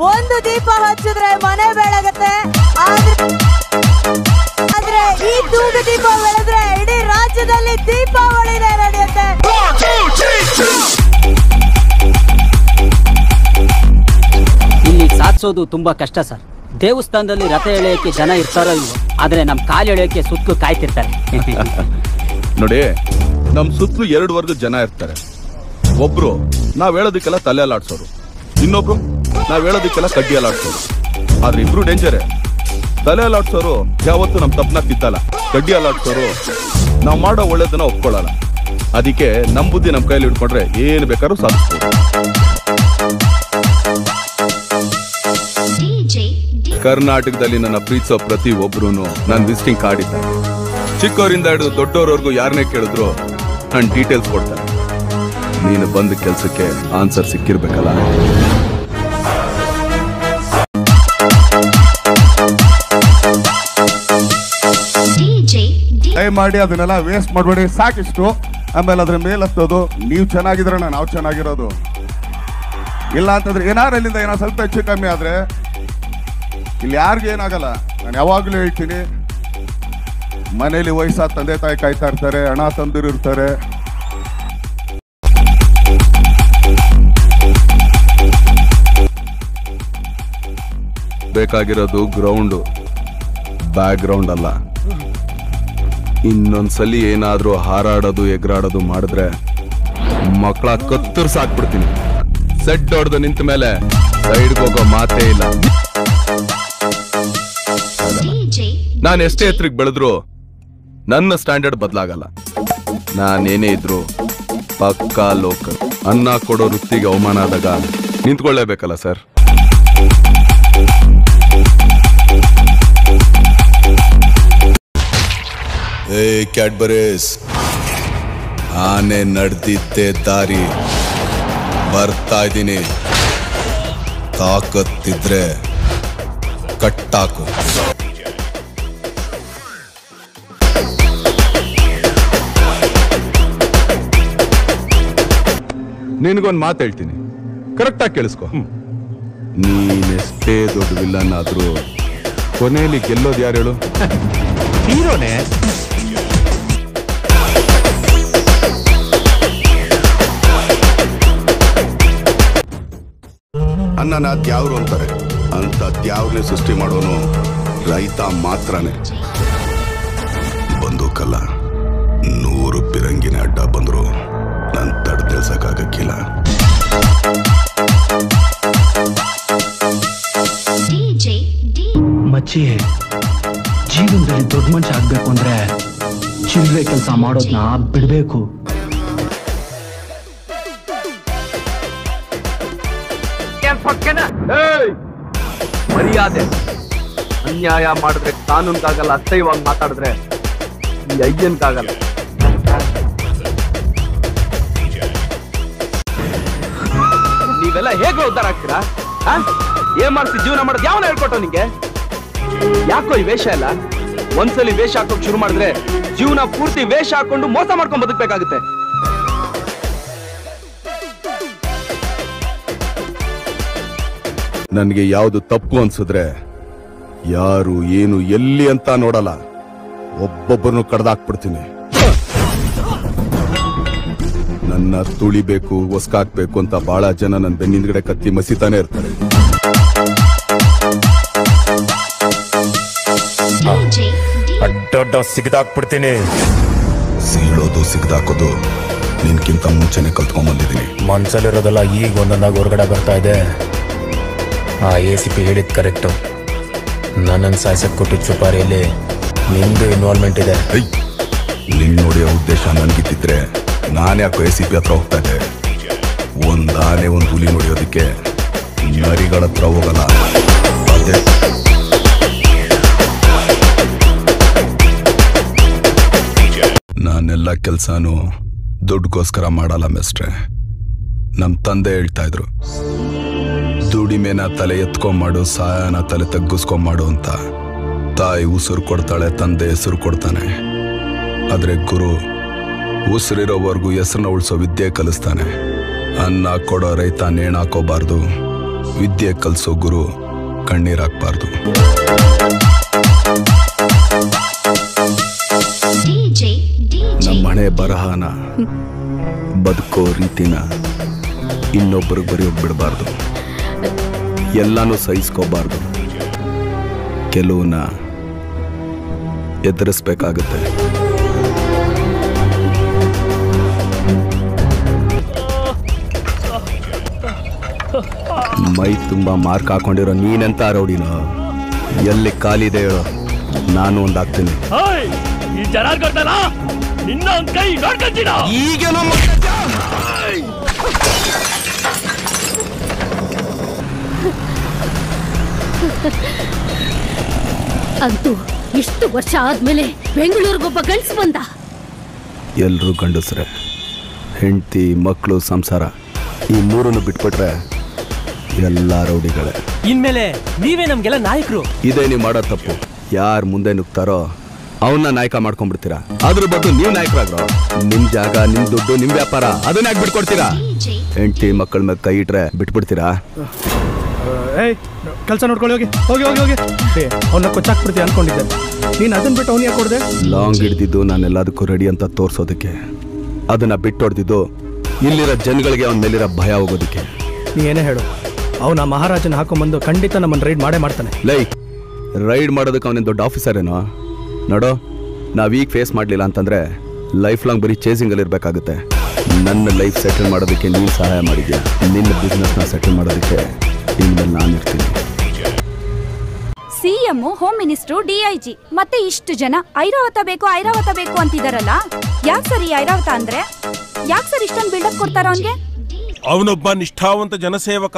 ಒಂದು ದೀಪ ಹಚ್ಚಿದ್ರೆ ಮನೆ ಬೆಳಗತ್ತೆ, ಆದ್ರೆ ಈ ತೂಗು ದೀಪ ಬೆಳೆದ್ರೆ ಇಡೀ ರಾಜ್ಯದಲ್ಲಿ ದೀಪಾವಳಿನೇ ನಡೆಯುತ್ತೆ. ಇಲ್ಲಿ ಸಾಧಿಸೋದು ತುಂಬಾ ಕಷ್ಟ ಸರ್. ದೇವಸ್ಥಾನದಲ್ಲಿ ರಥ ಎಳೆಯಕ್ಕೆ ಜನ ಇರ್ತಾರೋ ಇಲ್ವೋ, ಆದ್ರೆ ನಮ್ ಕಾಲು ಎಳೆಯಕ್ಕೆ ಸುತ್ತಲೂ ಕಾಯ್ತಿರ್ತಾರೆ. ನೋಡಿ, ನಮ್ ಸುತ್ತಲೂ 2 ವರ್ಗದ ಜನ ಇರ್ತಾರೆ. ಒಬ್ರು ನಾವ್ ಹೇಳೋದಕ್ಕೆಲ್ಲ ತಲೆ ಅಲ್ಲಾಡ್ಸೋರು, ಇನ್ನೊಬ್ರು ನಾವ್ ಹೇಳೋದಕ್ಕೆಲ್ಲ ಕಡ್ಡಿ ಅಲ್ಲಾಡ್ಸೋರು. ಆದ್ರೆ ಇಬ್ರು ಡೇಂಜರೇ. ತಲೆ ಅಲ್ಲಾಡ್ಸೋರು ಯಾವತ್ತು ನಮ್ ತಪ್ಪನ ತಿದ್ದಲ್ಲ, ಕಡ್ಡಿ ಅಲ್ಲಾಡ್ಸೋರು ನಾವ್ ಮಾಡೋ ಒಳ್ಳೇದನ್ನ ಒಪ್ಕೊಳ್ಳಲ್ಲ. ಅದಕ್ಕೆ ನಮ್ ಬುದ್ಧಿ ನಮ್ ಕೈಯಲ್ಲಿ ಹಿಡ್ಕೊಂಡ್ರೆ ಏನ್ ಬೇಕಾದ್ರೂ ಸಾಧಿಸ್ಬೋದು. ಕರ್ನಾಟಕದಲ್ಲಿ ನನ್ನ ಪ್ರೀತಿಸೋ ಪ್ರತಿ ಒಬ್ರು ನನ್ನ ವಿಸಿಟಿಂಗ್ ಕಾರ್ಡ್ ಇದ್ದಾರೆ. ಚಿಕ್ಕವರಿಂದ ಹಿಡಿದು ದೊಡ್ಡವರವರೆಗೂ ಯಾರನ್ನೇ ಕೇಳಿದ್ರು ನನ್ನ ಡೀಟೇಲ್ಸ್ ಕೊಡ್ತಾರೆ. ನೀನು ಬಂದ ಕೆಲಸಕ್ಕೆ ಆನ್ಸರ್ ಸಿಕ್ಕಿರ್ಬೇಕಲ್ಲ. ಮಾಡಿ ಅದನ್ನೆಲ್ಲ ವೇಸ್ಟ್ ಮಾಡಬೇಡಿ, ಸಾಕಿಷ್ಟು. ಆಮೇಲೆ ಅದ್ರ ಮೇಲೆ ಹತ್ತೋದು, ನೀವು ಚೆನ್ನಾಗಿದ್ರೆ ನಾವು ಚೆನ್ನಾಗಿರೋದು. ಇಲ್ಲ ಅಂತಂದ್ರೆ ಏನಾರು ಅಲ್ಲಿಂದ ಏನೋ ಸ್ವಲ್ಪ ಹೆಚ್ಚು ಕಮ್ಮಿ ಆದ್ರೆ ಇಲ್ಲಿ ಯಾರಿಗೂ ಏನಾಗಲ್ಲ. ನಾನು ಯಾವಾಗಲೂ ಹೇಳ್ತೀನಿ, ಮನೇಲಿ ವಯಸ್ಸಾದ ತಂದೆ ತಾಯಿ ಕಾಯ್ತಾ ಇರ್ತಾರೆ, ಹಣ ತಂದಿರು ಇರ್ತಾರೆ. ಬೇಕಾಗಿರೋದು ಗ್ರೌಂಡು, ಬ್ಯಾಕ್ ಗ್ರೌಂಡ್ ಅಲ್ಲ. ಇನ್ನೊಂದ್ಸಲಿ ಏನಾದ್ರೂ ಹಾರಾಡೋದು ಎಗರಾಡೋದು ಮಾಡಿದ್ರೆ ಮಕ್ಕಳ ಕತ್ತರ್ಸ್ ಹಾಕ್ಬಿಡ್ತೀನಿ. ಸೆಡ್ ಹೊಡೆದು ನಿಂತ ಮೇಲೆ ಸೈಡ್ಗೆ ಹೋಗೋ ಮಾತೇ ಇಲ್ಲ. ನಾನು ಎಷ್ಟೇ ಎತ್ತರಕ್ಕೆ ಬೆಳೆದ್ರು ನನ್ನ ಸ್ಟ್ಯಾಂಡರ್ಡ್ ಬದಲಾಗಲ್ಲ. ನಾನೇನೇ ಇದ್ರು ಪಕ್ಕಾ ಲೋಕಲ್. ಅನ್ನ ಕೊಡೋ ವೃತ್ತಿಗೆ ಅವಮಾನ ಆದಾಗ ನಿಂತ್ಕೊಳ್ಳೇಬೇಕಲ್ಲ ಸರ್. ಏ ಕ್ಯಾಡ್ಬರೀಸ್, ಆನೆ ನಡೆದಿದ್ದೆ ದಾರಿ ಬರ್ತಾ ಇದ್ದೀನಿ. ತಾಕತ್ತಿದ್ರೆ ಕಟ್ಟಾಕು. ನಿನಗೊಂದು ಮಾತು ಹೇಳ್ತೀನಿ, ಕರೆಕ್ಟಾಗಿ ಕೇಳಿಸ್ಕೊ. ನೀನೆಷ್ಟೇ ದೊಡ್ಡ ವಿಲ್ಲನ್ ಆದ್ರೂ ಕೊನೆಯಲ್ಲಿ ಗೆಲ್ಲೋದು ಯಾರು ಹೇಳು? ಹೀರೋನೇ. ಅನ್ನನ ದ್ಯಾವ್ರು ಅಂತಾರೆ, ಅಂತ ದ್ಯಾವ್ರನ್ನೇ ಸೃಷ್ಟಿ ಮಾಡೋನು ರೈತ ಮಾತ್ರನೇ. ಬಂದೂಕಲ್ಲ, 100 ಪಿರಂಗಿನ ಅಡ್ಡ ಬಂದ್ರು ನನ್ ತಡೆದಿಲ್ಸಕ್ಕಾಗಕ್ಕಿಲ್ಲ. ಮಚ್ಚಿ, ಜೀವನದಲ್ಲಿ ದೊಡ್ಡ ಮನುಷ್ಯ ಆಗ್ಬೇಕು ಅಂದ್ರೆ ಚಿಲ್ಲರೆ ಕೆಲಸ ಮಾಡೋದನ್ನ ಬಿಡ್ಬೇಕು. ಮರ್ಯಾದೆ. ಅನ್ಯಾಯ ಮಾಡಿದ್ರೆ ಕಾನೂನ್ಗಾಗಲ್ಲ, ಅಸಹ್ಯವಾಗಿ ಮಾತಾಡಿದ್ರೆ ಈ ಅಯ್ಯನ್ಗಾಗಲ್ಲ. ನೀವೆಲ್ಲ ಹೇಗೆ ಉದ್ಧಾರ ಆಗ್ತೀರಾ? ಏನ್ ಮಾಡ್ತಿ ಜೀವನ ಮಾಡೋದು ಯಾವನ ಹೇಳ್ಕೊಟ್ಟೋ ನಿಂಗೆ? ಯಾಕೋ ಈ ವೇಷ ಎಲ್ಲ? ಒಂದ್ಸಲಿ ವೇಷ ಹಾಕೋಕ್ ಶುರು ಮಾಡಿದ್ರೆ ಜೀವನ ಪೂರ್ತಿ ವೇಷ ಹಾಕೊಂಡು ಮೋಸ ಮಾಡ್ಕೊಂಡ್ ಬದುಕ್ಬೇಕಾಗುತ್ತೆ. ನನಗೆ ಯಾವುದು ತಪ್ಪು ಅನ್ಸಿದ್ರೆ ಯಾರು ಏನು ಎಲ್ಲಿ ಅಂತ ನೋಡಲ್ಲ, ಒಬ್ಬೊಬ್ಬರನ್ನು ಕಡ್ದಾಕ್ಬಿಡ್ತೀನಿ. ನನ್ನ ತುಳಿಬೇಕು, ಒಸ್ಕಾಕ್ಬೇಕು ಅಂತ ಬಹಳ ಜನ ನನ್ನ ಬೆನ್ನಿಂದ್ಗಡೆ ಕತ್ತಿ ಮಸಿತಾನೆ ಇರ್ತಾರೆ. ಅಡ್ಡಡ್ಡ ಸಿಗದಾಕ್ಬಿಡ್ತೀನಿ. ಸೀಳೋದು ಸಿಗದಾಕೋದು ನಿನ್ಕಿಂತ ಮುಂಚೆನೆ ಕಲ್ತ್ಕೊಂಡ್ಬಂದಿದ್ದೀನಿ. ಮನ್ಸಲ್ಲಿರೋದೆಲ್ಲ ಈಗ ಒಂದೊಂದಾಗಿ ಹೊರಗಡೆ ಬರ್ತಾ ಇದೆ. ಆ ACP ಹೇಳಿದ್ ಕರೆಕ್ಟು. ನನ್ನನ್ನು ಸಾಯ್ಸಕ್ ಕೊಟ್ಟು ಚುಪಾರಿಯಲ್ಲಿ ನಿಂದು ಇನ್ವಾಲ್ವ್ಮೆಂಟ್ ಇದೆ. ನಿನ್ ನೋಡಿಯೋ ಉದ್ದೇಶ ನನ್ಗಿದ್ದಿದ್ರೆ ನಾನ್ಯಾಕೋ ACP ಹತ್ರ ಹೋಗ್ತಾ ಇದ್ದೆ? ಒಂದ್ ಆನೆ ಒಂದು ಹುಲಿ ನೋಡಿಯೋದಕ್ಕೆ ನರಿಗಳ ಹತ್ರ ಹೋಗಲ್ಲ. ಅದೇ ನಾನೆಲ್ಲ ಕೆಲ್ಸಾನು ದುಡ್ಗೋಸ್ಕರ ಮಾಡಲ್ಲ ಮಿಸ್ಟ್ರೆ. ನಮ್ ತಂದೆ ಹೇಳ್ತಾ ಇದ್ರು, ದುಡಿಮೆನ ತಲೆ ಎತ್ಕೊಂಡ್ಮಾಡು, ಸಹಾಯನ ತಲೆ ತಗ್ಗಿಸ್ಕೊಂಡ್ಮಾಡು ಅಂತ. ತಾಯಿ ಉಸಿರು ಕೊಡ್ತಾಳೆ, ತಂದೆ ಹೆಸರು ಕೊಡ್ತಾನೆ. ಆದ್ರೆ ಗುರು ಉಸಿರಿರೋವರೆಗೂ ಹೆಸರನ್ನ ಉಳಿಸೋ ವಿದ್ಯೆ ಕಲಿಸ್ತಾನೆ. ಅನ್ನ ಕೊಡೋ ರೈತ ನೇಣಾಕೋಬಾರ್ದು, ವಿದ್ಯೆ ಕಲಿಸೋ ಗುರು ಕಣ್ಣೀರಾಗಬಾರ್ದು. ನಮ್ಮ ಮನೆ ಬರಹನ ಬದುಕೋ ರೀತಿನ ಇನ್ನೊಬ್ಬರಿಗೆ ಬರೆಯೋಕೆ ಬಿಡಬಾರ್ದು. ಎಲ್ಲಾನು ಸಹಿಸ್ಕೋಬಾರ್ದು. ಕೆಲವನ್ನ ಎದುರಿಸ್ಬೇಕಾಗುತ್ತೆ. ಮೈ ತುಂಬಾ ಮಾರ್ಕ್ ಹಾಕೊಂಡಿರೋ ನೀನೆಂತ ರೌಡಿನ ಎಲ್ಲಿ ಕಾಲಿದೆ ಹೇಳೋ, ನಾನು ಒಂದಾಗ್ತೀನಿ. ಈ ಜನ ಕೊಡ್ತಾನ ನಿನ್ನ ಒಂದ್ ಕೈ ನೋಡ್ಕೊಂತೀನ. ಈಗ ಅಂತೂ ಇಷ್ಟು ವರ್ಷ ಆದ್ಮೇಲೆ ಬೆಂಗಳೂರಿಗೊಬ್ಬ ಗಂಡಸು ಬಂದ. ಎಲ್ರೂ ಗಂಡಸ್ರೆ, ಹೆಂಡತಿ ಮಕ್ಕಳು ಸಂಸಾರ ಈ ಮೂರನ್ನು ಬಿಟ್ಬಿಟ್ರೆ ಎಲ್ಲ ರೌಡಿಗಳೇ. ಇನ್ಮೇಲೆ ನೀವೇ ನಮ್ಗೆಲ್ಲ ನಾಯಕರು. ಇದೇ ನೀವು ಮಾಡೋ ತಪ್ಪು. ಯಾರು ಮುಂದೆ ನುಗ್ತಾರೋ ಅವನ್ನ ನಾಯಕ ಮಾಡ್ಕೊಂಡ್ಬಿಡ್ತೀರಾ. ಅದ್ರ ಬದಲು ನೀವು ನಾಯಕರಾಗ್ರೋ. ನಿಮ್ ಜಾಗ, ನಿಮ್ ದುಡ್ಡು, ನಿಮ್ ವ್ಯಾಪಾರ ಅದನ್ನ ಯಾಕೆ ಬಿಟ್ಕೊಡ್ತೀರಾ? ಹೆಂಡತಿ ಮಕ್ಕಳ ಮೇಲೆ ಕೈ ಇಟ್ರೆ ಬಿಟ್ಬಿಡ್ತೀರಾ? ಕೆಲಸ ನೋಡ್ಕೊಳ್ಳಿ, ಹೋಗಿ ಹೋಗಿ ಹೋಗಿ ಹೋಗಿ. ಅವನ್ನ ಕೊಚ್ಚಾಕ್ಬಿಡ್ತೀಯ ಅನ್ಕೊಂಡಿದ್ದೆ, ನೀನ್ ಅದನ್ನ ಬಿಟ್ಟು ಅವ್ನು ಯಾಕೆ ಕೊಡ್ದೆ? ಲಾಂಗ್ ಹಿಡ್ದಿದ್ದು ನಾನೆಲ್ಲದಕ್ಕೂ ರೆಡಿ ಅಂತ ತೋರ್ಸೋದಕ್ಕೆ, ಅದನ್ನ ಬಿಟ್ಟೊಡ್ದಿದ್ದು ಇಲ್ಲಿರೋ ಜನಗಳಿಗೆ ಅವನ ಮೇಲಿರೋ ಭಯ ಹೋಗೋದಕ್ಕೆ. ನೀ ಏನೇ ಹೇಳು, ಅವನ ಮಹಾರಾಜನ ಹಾಕೊಂಡ್ಬಂದು ಖಂಡಿತ ನಮ್ಮನ್ನು ರೈಡ್ ಮಾಡೇ ಮಾಡ್ತಾನೆ. ರೈಡ್ ಮಾಡೋದಕ್ಕೆ ಅವನೇನು ದೊಡ್ಡ ಆಫೀಸರ್ ಏನೋ? ನೋಡೋ, ನಾವೀಗ ಫೇಸ್ ಮಾಡಲಿಲ್ಲ ಅಂತಂದ್ರೆ ಲೈಫ್ ಲಾಂಗ್ ಬರೀ ಚೇಸಿಂಗಲ್ಲಿ ಇರಬೇಕಾಗುತ್ತೆ. ನನ್ನ ಲೈಫ್ ಸೆಟಲ್ ಮಾಡೋದಕ್ಕೆ ನೀನು ಸಹಾಯ ಮಾಡಿದ್ಯಾ. ನಿನ್ನ ಬಿಸ್ನೆಸ್ನ ಸೆಟಲ್ ಮಾಡೋದಕ್ಕೆ ಇನ್ಮೇಲೆ ನಾನು ಇರ್ತೀನಿ. ಸಿಎಂ, ಹೋಮ್ ಮಿನಿಸ್ಟ್ರು, ಡಿಐಜಿ ಮತ್ತೆ ಇಷ್ಟು ಜನ ಐರಾವತ ಬೇಕು ಅಂತಿದಾರಲ್ಲ, ಯಾಕೆ ಸರ್ ಈ ಐರಾವತ ಅಂದ್ರೆ? ಯಾಕೆ ಸರ್ ಇಷ್ಟೊಂದು ಬಿಲ್ಡಪ್ ಕೊಡ್ತಾರ ಅವನ್ಗೆ? ಅವನೊಬ್ಬ ನಿಷ್ಠಾವಂತ ಜನಸೇವಕ,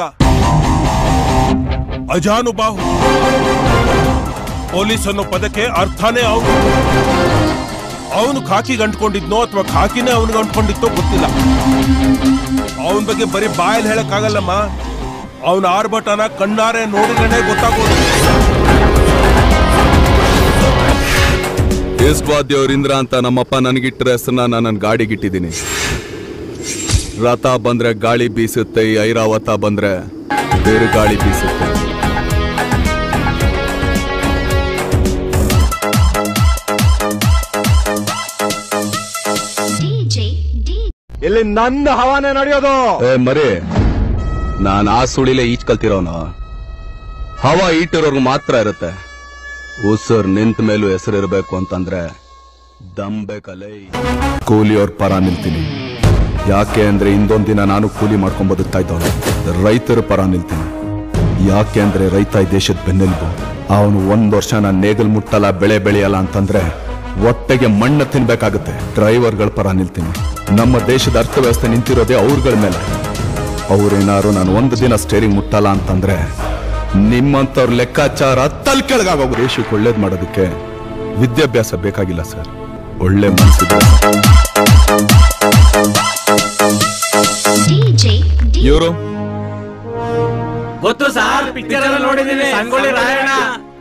ಅಜಾನುಬಾಹು. ಪೊಲೀಸ್ ಅನ್ನೋ ಪದಕ್ಕೆ ಅರ್ಥನೇ ಅವನು ಖಾಕಿ ಗಂಟ್ಕೊಂಡಿದ್ನೋ ಅಥವಾ ಖಾಕಿನೇ ಅವನಿಗೆ ಅಂಟ್ಕೊಂಡಿತ್ತೋ ಗೊತ್ತಿಲ್ಲ. ಅವನ ಬಗ್ಗೆ ಬರೀ ಬಾಯಲ್ಲಿ ಹೇಳಕ್ಕಾಗಲ್ಲಮ್ಮ. ಅವನ ಆರ್ಭಟನ ಕಣ್ಣಾರೆ ನೋಡಿದ್ರೆ ಗೊತ್ತಾಗೋದು. ದೇವರಿಂದ್ರ ಅಂತ ನಮ್ಮಪ್ಪ ನನಗಿಟ್ಟರ ಹೆಸರನ್ನ ನಾನು ನನ್ನ ಗಾಡಿಗಿಟ್ಟಿದ್ದೀನಿ. ರಥ ಬಂದ್ರೆ ಗಾಳಿ ಬೀಸುತ್ತೆ, ಈ ಐರಾವತ ಬಂದ್ರೆ ಬೇರೆ ಗಾಳಿ ಬೀಸುತ್ತೆ. ಇಲ್ಲಿ ನನ್ನ ಹವಾನೆ ನಡೆಯೋದು. ಮರಿ, ನಾನು ಆ ಸುಳಿಲೆ ಈಚ್ ಕಲ್ತಿರೋನು. ಹವಾ ಈಟಿರೋರ್ಗು ಮಾತ್ರ ಇರುತ್ತೆ. ಉಸಿರು ನಿಂತ ಮೇಲೂ ಹೆಸರು ಇರಬೇಕು ಅಂತಂದ್ರೆ ದಮ್ ಬೇಕಲ್ಲೇ. ಕೂಲಿಯವ್ರ ಪರ ನಿಲ್ತೀನಿ. ಯಾಕೆ ಅಂದ್ರೆ ಇಂದೊಂದ್ ದಿನ ನಾನು ಕೂಲಿ ಮಾಡ್ಕೊಂಡ್ ಬದುಕ್ತಾ ಇದ್ದವನು. ರೈತರ ಪರ ನಿಲ್ತೀನಿ. ಯಾಕೆ ಅಂದ್ರೆ ರೈತ ಈ ದೇಶದ ಬೆನ್ನೆಲುಬು. ಅವನು 1 ವರ್ಷ ನಾನು ನೇಗಲ್ ಮುಟ್ಟಲ್ಲ, ಬೆಳೆ ಬೆಳೆಯಲ್ಲ ಅಂತಂದ್ರೆ ಒಟ್ಟೆಗೆ ಮಣ್ಣು ತಿನ್ಬೇಕಾಗುತ್ತೆ. ಡ್ರೈವರ್ಗಳ ಪರ ನಿಲ್ತೀನಿ. ನಮ್ಮ ದೇಶದ ಅರ್ಥವ್ಯವಸ್ಥೆ ನಿಂತಿರೋದೇ ಅವ್ರಗಳ ಮೇಲೆ. ಅವ್ರೇನಾರು ನಾನು 1 ದಿನ ಸ್ಟೇರಿಂಗ್ ಮುಟ್ಟಲ್ಲ ಅಂತಂದ್ರೆ ನಿಮ್ಮಂತವ್ರ ಲೆಕ್ಕಾಚಾರ ತಲ್ ಕೆಳಗಾಗೋದು. ದೇಶಕ್ಕೆ ಒಳ್ಳೇದು ಮಾಡೋದಕ್ಕೆ ವಿದ್ಯಾಭ್ಯಾಸ ಬೇಕಾಗಿಲ್ಲ ಸರ್, ಒಳ್ಳೆ ಮನಸ್ಸಿದೆ. ಇವರು ಗೊತ್ತು ಸರ್, ಪಿಕ್ಚರ್ ಅಲ್ಲಿ ನೋಡಿದೀವಿ. ಸಂಗೊಳ್ಳಿ ರಾಯಣ್ಣ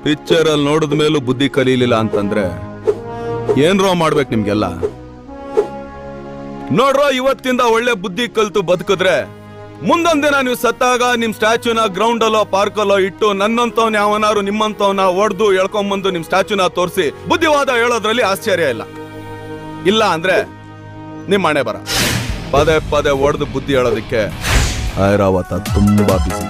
ಪಿಕ್ಚರ್ ಅಲ್ಲಿ ನೋಡಿದ ಮೇಲೂ ಬುದ್ಧಿ ಕಲೀಲಿಲ್ಲ ಅಂತಂದ್ರೆ ಏನ್ರೋ ಮಾಡ್ಬೇಕು ನಿಮ್ಗೆಲ್ಲ. ನೋಡ್ರೋ, ಇವತ್ತಿಂದ ಒಳ್ಳೆ ಬುದ್ಧಿ ಕಲ್ತು ಬದುಕಿದ್ರೆ ಮುಂದೊಂದ್ ದಿನ ನೀವು ಸತ್ತಾಗ ನಿಮ್ ಸ್ಟ್ಯಾಚ್ಯೂನ ಗ್ರೌಂಡ್ ಅಲ್ಲೋ ಪಾರ್ಕ್ ಅಲ್ಲೋ ಇಟ್ಟು ನನ್ನಂತವ್ನ ಯಾವನಾರು ನಿಮ್ಮಂತವ್ನ ಒಡ್ದು ಎಳ್ಕೊಂಬಂದು ನಿಮ್ ಸ್ಟ್ಯಾಚ್ಯೂನ ತೋರಿಸಿ ಬುದ್ಧಿವಾದ ಹೇಳೋದ್ರಲ್ಲಿ ಆಶ್ಚರ್ಯ ಇಲ್ಲ. ಇಲ್ಲ ಅಂದ್ರೆ ನಿಮ್ ಮನೆ ಬರ. ಪದೇ ಪದೇ ಒಡ್ದು ಬುದ್ಧಿ ಹೇಳೋದಕ್ಕೆ ಐರಾವತ ತುಂಬಾ ಬಿಸಿ.